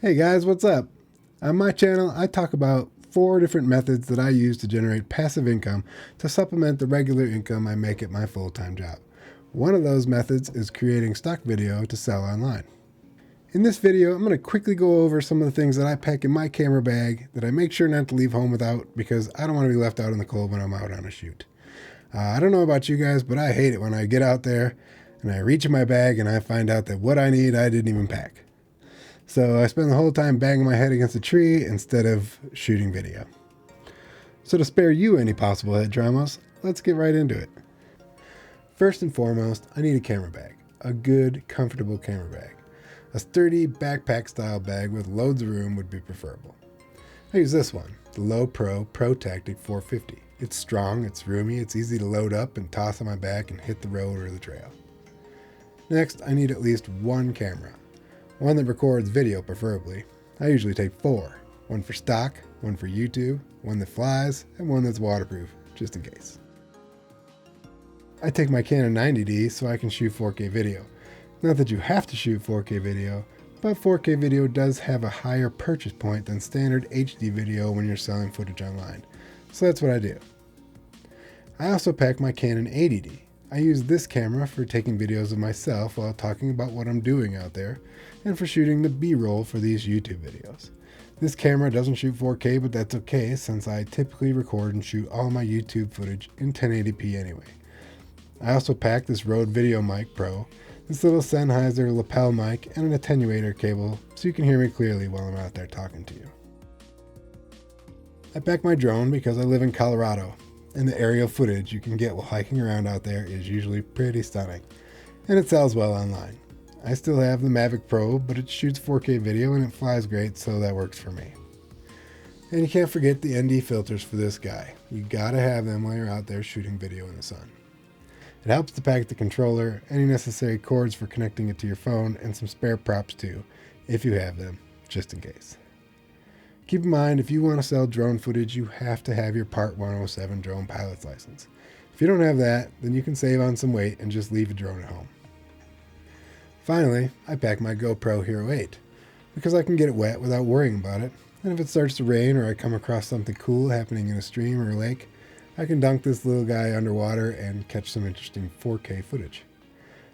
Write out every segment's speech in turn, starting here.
Hey guys, what's up? On my channel, I talk about 4 different methods that I use to generate passive income to supplement the regular income I make at my full-time job. One of those methods is creating stock video to sell online. In this video, I'm going to quickly go over some of the things that I pack in my camera bag that I make sure not to leave home without because I don't want to be left out in the cold when I'm out on a shoot. I don't know about you guys, but I hate it when I get out there and I reach in my bag and I find out that what I need I didn't even pack. So I spend the whole time banging my head against a tree instead of shooting video. So to spare you any possible head traumas, let's get right into it. First and foremost, I need a camera bag. A good, comfortable camera bag. A sturdy backpack style bag with loads of room would be preferable. I use this one, the Low Pro Tactic 450. It's strong, it's roomy, it's easy to load up and toss on my back and hit the road or the trail. Next, I need at least one camera. One that records video preferably. I usually take 4. One for stock, one for YouTube, one that flies, and one that's waterproof, just in case. I take my Canon 90D so I can shoot 4K video. Not that you have to shoot 4K video, but 4K video does have a higher purchase point than standard HD video when you're selling footage online. So that's what I do. I also pack my Canon 80D. I use this camera for taking videos of myself while talking about what I'm doing out there, and for shooting the B-roll for these YouTube videos. This camera doesn't shoot 4K, but that's okay since I typically record and shoot all my YouTube footage in 1080p anyway. I also pack this Rode VideoMic Pro, this little Sennheiser lapel mic, and an attenuator cable so you can hear me clearly while I'm out there talking to you. I pack my drone because I live in Colorado, and the aerial footage you can get while hiking around out there is usually pretty stunning, and it sells well online. I still have the Mavic Pro, but it shoots 4K video and it flies great, so that works for me. And you can't forget the ND filters for this guy. You gotta have them while you're out there shooting video in the sun. It helps to pack the controller, any necessary cords for connecting it to your phone, and some spare props too, if you have them, just in case. Keep in mind, if you want to sell drone footage, you have to have your Part 107 drone pilot's license. If you don't have that, then you can save on some weight and just leave a drone at home. Finally, I pack my GoPro Hero 8, because I can get it wet without worrying about it, and if it starts to rain or I come across something cool happening in a stream or a lake, I can dunk this little guy underwater and catch some interesting 4K footage.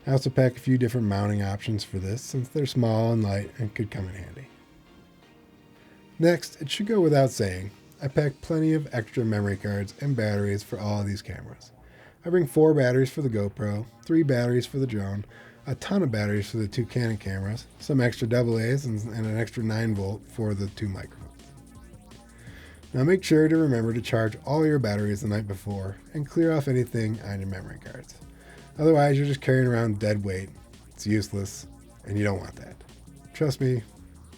I also pack a few different mounting options for this since they're small and light and could come in handy. Next, it should go without saying, I pack plenty of extra memory cards and batteries for all of these cameras. I bring 4 batteries for the GoPro, 3 batteries for the drone, a ton of batteries for the 2 Canon cameras, some extra AA's and an extra 9V for the 2 microphones. Now make sure to remember to charge all your batteries the night before and clear off anything on your memory cards. Otherwise you're just carrying around dead weight, it's useless, and you don't want that. Trust me,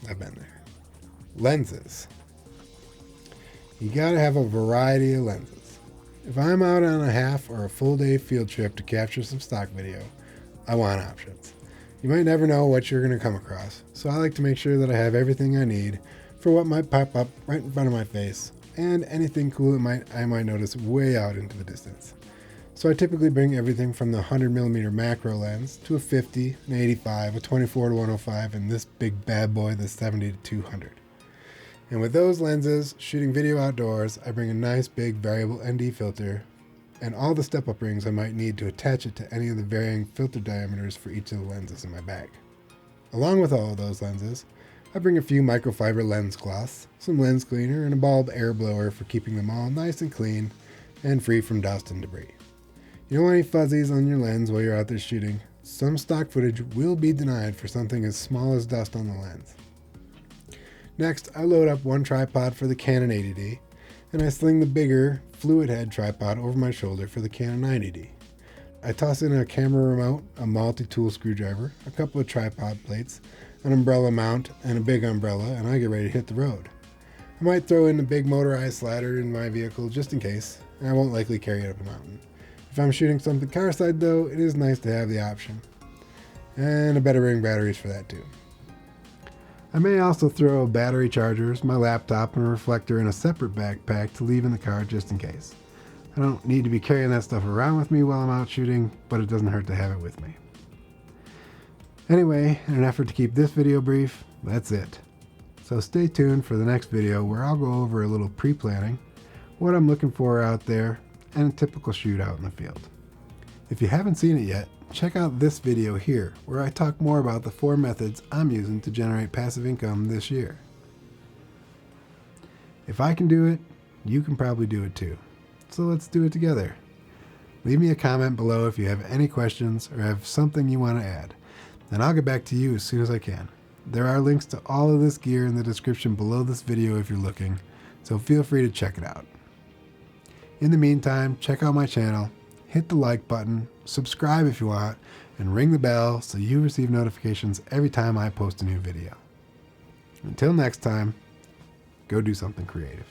I've been there. Lenses. You gotta have a variety of lenses. If I'm out on a half or a full day field trip to capture some stock video, I want options. You might never know what you're gonna come across, so I like to make sure that I have everything I need for what might pop up right in front of my face, and anything cool I might notice way out into the distance. So I typically bring everything from the 100mm macro lens to a 50, an 85, a 24-105, and this big bad boy, the 70-200. And with those lenses, shooting video outdoors, I bring a nice big variable ND filter and all the step-up rings I might need to attach it to any of the varying filter diameters for each of the lenses in my bag. Along with all of those lenses, I bring a few microfiber lens cloths, some lens cleaner, and a bulb air blower for keeping them all nice and clean and free from dust and debris. You don't want any fuzzies on your lens while you're out there shooting. Some stock footage will be denied for something as small as dust on the lens. Next, I load up one tripod for the Canon 80D, and I sling the bigger fluid head tripod over my shoulder for the Canon 90D. I toss in a camera remote, a multi-tool screwdriver, a couple of tripod plates, an umbrella mount, and a big umbrella, and I get ready to hit the road. I might throw in a big motorized slider in my vehicle just in case, and I won't likely carry it up a mountain. If I'm shooting something carside though, it is nice to have the option. And I better bring batteries for that too. I may also throw battery chargers, my laptop, and a reflector in a separate backpack to leave in the car just in case. I don't need to be carrying that stuff around with me while I'm out shooting, but it doesn't hurt to have it with me. Anyway, in an effort to keep this video brief, that's it. So stay tuned for the next video where I'll go over a little pre-planning, what I'm looking for out there, and a typical shoot out in the field. If you haven't seen it yet, check out this video here where I talk more about the 4 methods I'm using to generate passive income this year. If I can do it, you can probably do it too. So let's do it together. Leave me a comment below if you have any questions or have something you want to add, and I'll get back to you as soon as I can. There are links to all of this gear in the description below this video if you're looking, so feel free to check it out. In the meantime, check out my channel, hit the like button, subscribe if you want, and ring the bell so you receive notifications every time I post a new video. Until next time, go do something creative.